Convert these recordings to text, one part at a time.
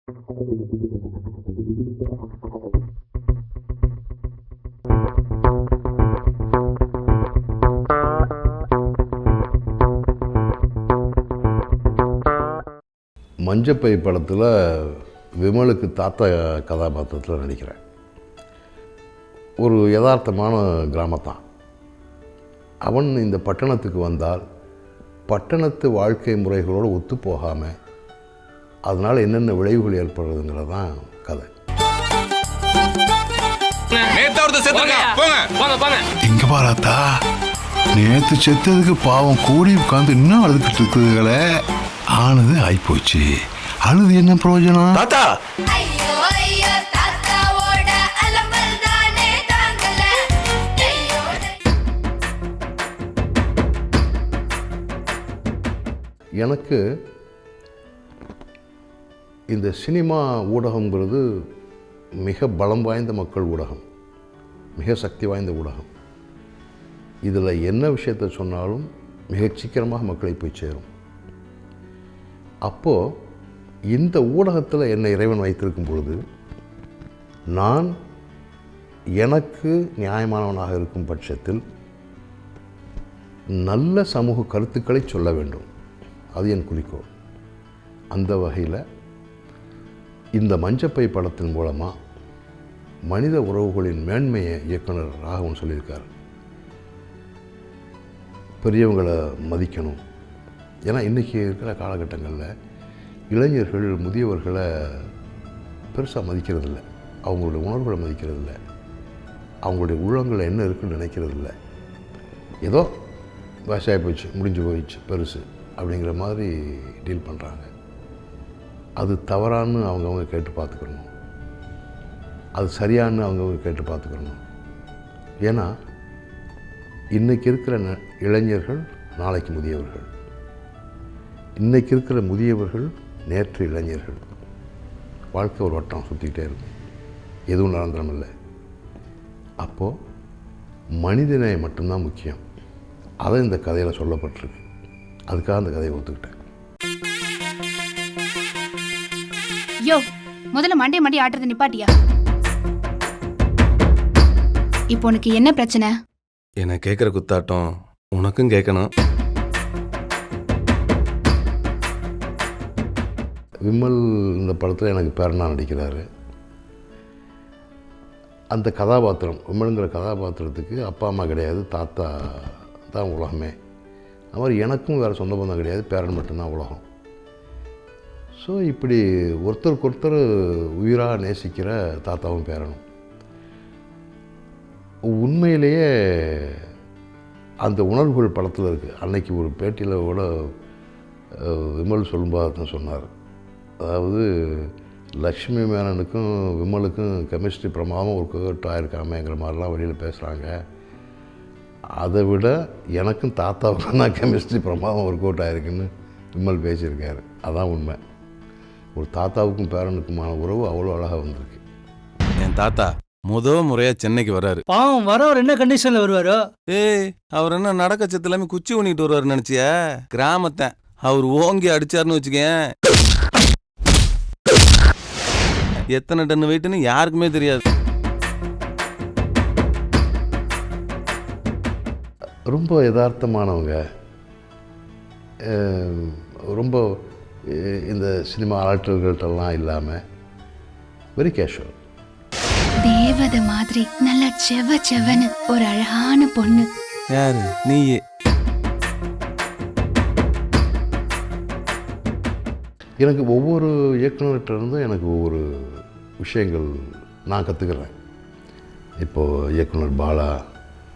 மஞ்சப்பை படத்தில் விமலுக்கு தாத்தா கதாபாத்திரத்தில் நடிக்கிறேன். ஒரு யதார்த்தமான கிராமத்தான். அவன் இந்த பட்டணத்துக்கு வந்தால் பட்டணத்து வாழ்க்கை முறைகளோடு ஒத்து போகாமல் அதனால் என்னென்ன விளைவுகள் ஏற்படுறதுங்கிறது தான் கதை. இங்க பாராத்தா, நேற்று செத்ததுக்கு பாவம் கூடி உட்காந்து இன்னும் அழுதுகிட்டு இருக்குதுகளே. ஆனது ஆயிப்போச்சு, அழுது என்ன பிரயோஜனம்? தாத்தா எனக்கு இந்த சினிமா ஊடகங்கிறது மிக பலம் வாய்ந்த மக்கள் ஊடகம், மிக சக்தி வாய்ந்த ஊடகம். இதில் என்ன விஷயத்தை சொன்னாலும் மிக சீக்கிரமாக மக்களை போய் சேரும். அப்போது இந்த ஊடகத்தில் என்னை இறைவன் வைத்திருக்கும் பொழுது நான் எனக்கு நியாயமானவனாக இருக்கும் பட்சத்தில் நல்ல சமூக கருத்துக்களை சொல்ல வேண்டும். அது என் குறிக்கோள். அந்த வகையில் இந்த மஞ்சப்பை படத்தின் மூலமாக மனித உறவுகளின் மேன்மையை இயக்குனர் ராகவன் சொல்லியிருக்கார். பெரியவங்களை மதிக்கணும். ஏன்னா இன்றைக்கி இருக்கிற காலகட்டங்களில் இளைஞர்கள் முதியவர்களை பெருசாக மதிக்கிறதில்ல, அவங்களுடைய உணர்வுகளை மதிக்கிறதில்ல, அவங்களுடைய உள்ளங்களில் என்ன இருக்குன்னு நினைக்கிறதில்ல. ஏதோ வயசாகி போயிடுச்சு, முடிஞ்சு போயிடுச்சு, பெருசு அப்படிங்கிற மாதிரி டீல் பண்ணுறாங்க. அது தவறான்னு அவங்கவுங்க கேட்டு பார்த்துக்கணும், அது சரியானு அவங்கவுங்க கேட்டு பார்த்துக்கணும். ஏன்னா இன்றைக்கி இருக்கிற இளைஞர்கள் நாளைக்கு முதியவர்கள், இன்றைக்கி இருக்கிற முதியவர்கள் நேற்று இளைஞர்கள். வாழ்க்கை ஒரு வட்டம் சுற்றிக்கிட்டே இருக்கும், எதுவும் நிரந்தரம் இல்லை. அப்போது மனிதநேயம் மட்டும்தான் முக்கியம். அதை இந்த கதையில் சொல்லப்பட்டிருக்கு. அதுக்காக அந்த கதையை ஒத்துக்கிட்டேன். யோ, முதல்ல மண்டை ஆட்டுறது நிப்பாட்டியா? இப்போ உனக்கு என்ன பிரச்சனை? என்ன கேட்குற குத்தாட்டம் உனக்கும் கேட்கணும். விமல் இந்த படத்தில் எனக்கு பேரனா நடிக்கிறாரு. அந்த கதாபாத்திரம், விமலுங்கிற கதாபாத்திரத்துக்கு அப்பா அம்மா கிடையாது, தாத்தா தான் உலகமே. அது மாதிரி எனக்கும் வேறு சொந்த பந்தம் கிடையாது, பேரன் மட்டும்தான் உலகம். ஸோ இப்படி ஒருத்தருக்கு ஒருத்தர் உயிராக நேசிக்கிற தாத்தாவும் பேரனும். உண்மையிலேயே அந்த உணர்வுகள் படத்தில் இருக்குது. அன்னைக்கு ஒரு பேட்டியில் கூட விமல் சொல்லும்போது தான் சொன்னார். அதாவது லக்ஷ்மி மேனனுக்கும் விமலுக்கும் கெமிஸ்ட்ரி பிரமாதம் ஒரு கோட் ஆகிருக்காமேங்கிற மாதிரிலாம் வெளியில் பேசுகிறாங்க. அதை விட எனக்கும் தாத்தாவுக்கும் தான் கெமிஸ்ட்ரி பிரமாதம் ஒரு கோட் ஆகிருக்குன்னு விமல் பேசியிருக்காரு. அதான் உண்மை. ஒரு தாத்தாவுக்கும் பேரனுக்குமான உறவு அவ்வளோ அழகாக வந்திருக்கு. என் தாத்தா முதல் முறையாக சென்னைக்கு வர்றாரு. பாவம், வரவர் என்ன கண்டிஷனில் வருவாரோ? ஏய், அவர் என்ன நடக்க சத்து எல்லாமே குச்சி ஊனிட்டு வருவார் நினச்சியா? கிராமத்தை அவர் ஓங்கி அடிச்சாருன்னு வச்சுக்கேன், எத்தனை டன் வெயிட்டுன்னு யாருக்குமே தெரியாது. ரொம்ப யதார்த்தமானவங்க, ரொம்ப இந்த சினிமா ஆற்றல்கள்ட்டெல்லாம் இல்லாமல் வெரி கேஷுவல். தேவதை மாதிரி நல்லா செவன்னு ஒரு அழகான பொண்ணு. யாரு நீயே? எனக்கு ஒவ்வொரு இயக்குனர்கிட்ட இருந்தும் எனக்கு ஒவ்வொரு விஷயங்கள் நான் கற்றுக்கிறேன். இப்போது இயக்குனர் பாலா,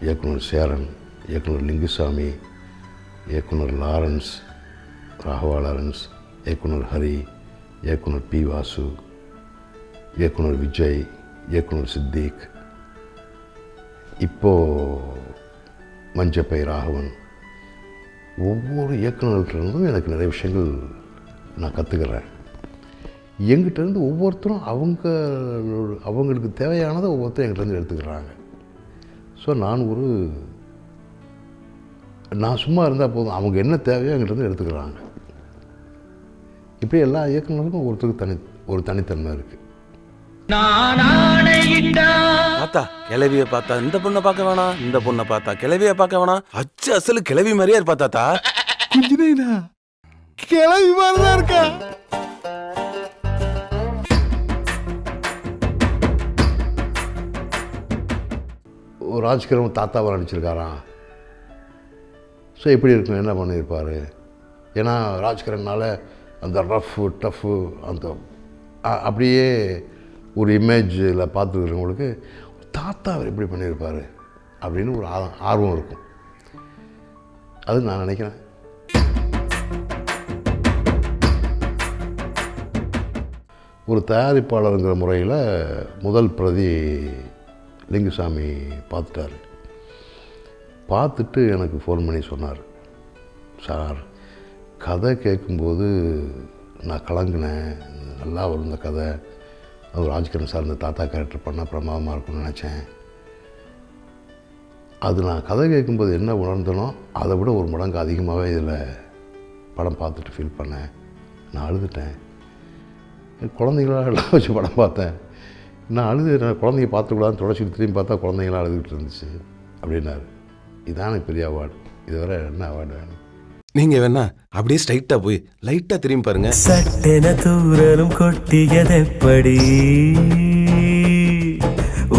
இயக்குனர் சேரன், இயக்குனர் லிங்குசாமி, இயக்குனர் லாரன்ஸ், ராகவா லாரன்ஸ், இயக்குனர் ஹரி, இயக்குனர் பி வாசு, இயக்குனர் விஜய், இயக்குனர் சித்திக், இப்போது மஞ்சப்பை ராகவன். ஒவ்வொரு இயக்குனர்கிட்டருந்தும் எனக்கு நிறைய விஷயங்கள் நான் கற்றுக்கிறேன். எங்கிட்டேருந்து ஒவ்வொருத்தரும் அவங்களுக்கு தேவையானதை ஒவ்வொருத்தரும் எங்கிட்டேருந்து எடுத்துக்கிறாங்க. ஸோ நான் சும்மா இருந்தால் போதும், அவங்க என்ன தேவையோ எங்கிட்டேருந்து எடுத்துக்கிறாங்க. இப்படி எல்லா இயக்குனருக்கும் ஒரு தனித்தன்மை இருக்குது. பார்த்தா கிளவிய பார்த்தா இந்த பொண்ணை பார்க்க வேணாம், இந்த பொண்ணை பார்த்தா கிளவிய பார்க்க வேணாம். அச்சு அசலு கிளவி மாதிரியா இருப்பா தாத்தா. கிளவி மாதிரிதான் இருக்கா? ஒரு ராஜ்கிரண் தாத்தாவை நடிச்சிருக்காராம். ஸோ எப்படி இருக்கும், என்ன பண்ணியிருப்பார்? ஏன்னா ராஜ்கிரனால் அந்த ரஃப்பு டஃப்பு அந்த அப்படியே ஒரு இமேஜில் பார்த்துக்கிறவங்களுக்கு தாத்தா அவர் எப்படி பண்ணியிருப்பார் அப்படின்னு ஒரு ஆர்வம் இருக்கும். அது நான் நினைக்கிறேன். ஒரு தயாரிப்பாளருங்கிற முறையில் முதல் பிரதி லிங்குசாமி பார்த்துட்டார். பார்த்துட்டு எனக்கு ஃபோன் பண்ணி சொன்னார், சார் கதை கேட்கும்போது நான் கலங்கினேன், நல்லா வரும் இந்த கதை, அது ராஜ்கிரண் சார் இந்த தாத்தா கேரக்டர் பண்ணால் பிரமாதமாக இருக்கும்னு நினச்சேன். அது நான் கதை கேட்கும்போது என்ன உணர்ந்தனோ அதை விட ஒரு மடங்கு அதிகமாகவே இதில் படம் பார்த்துட்டு ஃபீல் பண்ணேன். நான் அழுதுட்டேன். குழந்தைங்களாம் எல்லாம் வச்சு படம் பார்த்தேன். நான் குழந்தைங்க பார்த்துக்கூடாதுன்னு தொடச்சிட்டு திரும்பி பார்த்தா குழந்தைங்களாம் அழுதுகிட்டு இருந்துச்சு அப்படின்னாரு. இதான் எனக்கு பெரிய அவார்டு. இதுவரை என்ன அவார்டு வேணும்? நீங்க வேணா அப்படியே ஸ்ட்ரைட்டா போய் லைட்டா திரும்பி பாருங்க. சட்டென தூரலும் கொட்டியதெப்படி,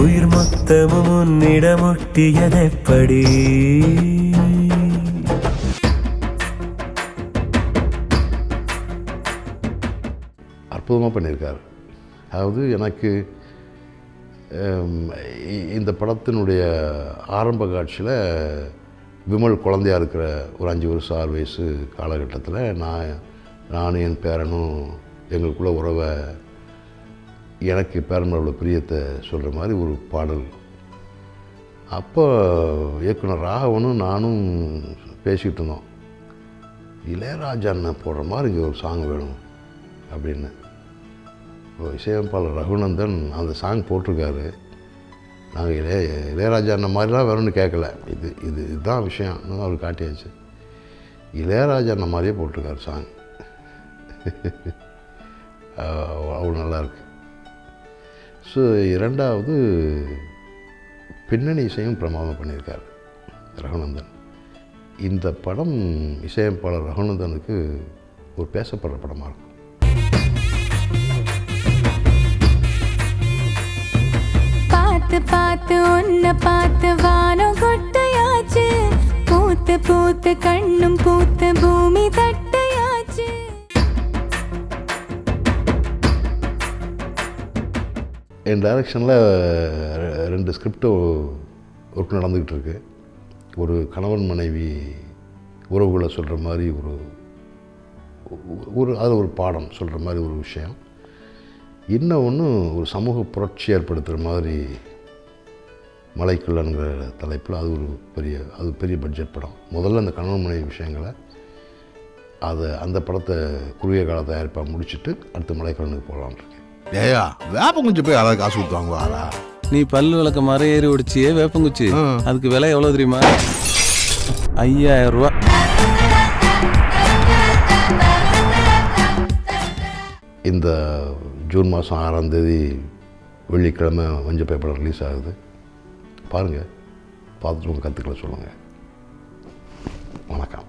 உயிர் மொத்தமும் உன்னிடம் ஒட்டியதெப்படி. அற்புதமாக பண்ணியிருக்கார். அதாவது எனக்கு இந்த படத்தினுடைய ஆரம்ப காட்சியில் விமல் குழந்தையாக இருக்கிற ஒரு 5 வருஷம் 6 வயசு காலகட்டத்தில் நானும் என் பேரனும் எங்களுக்குள்ள உறவை, எனக்கு பேரன் அவ்வளோ பிரியத்தை சொல்கிற மாதிரி ஒரு பாடல். அப்போ இயக்குனர் ராகவனும் நானும் பேசிக்கிட்டு இருந்தோம், இளையராஜா அண்ணன் போடுற மாதிரி இங்கே ஒரு சாங் வேணும் அப்படின்னு. இசையமைப்பாளர் ரகுநந்தன் அந்த சாங் போட்டிருக்காரு. நாங்கள் இளையராஜா அண்ணன் மாதிரிலாம் வேணும்னு கேட்கல, இதுதான் விஷயம் அவர் காட்டியாச்சு. இளையராஜா அண்ணன் மாதிரியே போட்டிருக்காரு சாங். அவ்வளோ நல்லாயிருக்கு. ஸோ இரண்டாவது பின்னணி இசையும் பிரமாதம் பண்ணியிருக்கார் ரகுநந்தன். இந்த படம் இசையமைப்பாளர் ரகுநந்தனுக்கு ஒரு பேசப்படுற படமாக இருக்கும். பார்த்து பார்த்து உன்னை பார்த்து வானம் கொட்டையாச்சு, பூத்து பூத்து கண்ணும் பூத்து பூமி தட்டையாச்சு. என் டைரக்ஷனில் 2 ஸ்கிரிப்ட் ஒர்க் நடந்துக்கிட்டு இருக்கு. ஒரு கணவன் மனைவி உறவுகளை சொல்கிற மாதிரி அது ஒரு பாடம் சொல்கிற மாதிரி ஒரு விஷயம். இன்னொன்று ஒரு சமூக புரட்சி ஏற்படுத்துகிற மாதிரி மலைக்குள்ளங்கிற தலைப்பில் அது பெரிய பட்ஜெட் படம். முதல்ல அந்த கணவன் மனைவி விஷயங்களை அந்த படத்தை குறுகிய கால தயாரிப்பாக முடிச்சுட்டு அடுத்த மலைக்குள்ளனுக்கு போகலான்னு இருக்கேன். ஏயா வேப்பங்குச்சி போய் அதாவது காசு கொடுத்தாங்களா? நீ பல்லு விளக்க மரம் ஏறி ஒடிச்சியே வேப்பங்குச்சி, அதுக்கு விலை எவ்வளோ தெரியுமா? 5000 ரூபா. இந்த ஜூன் மாதம் 6ஆம் தேதி வெள்ளிக்கிழமை மஞ்சள் பேப்பர் ரிலீஸ் ஆகுது. பாருங்கள், பார்த்துட்டு உங்கள் கருத்துக்களை சொல்லுங்கள். வணக்கம்.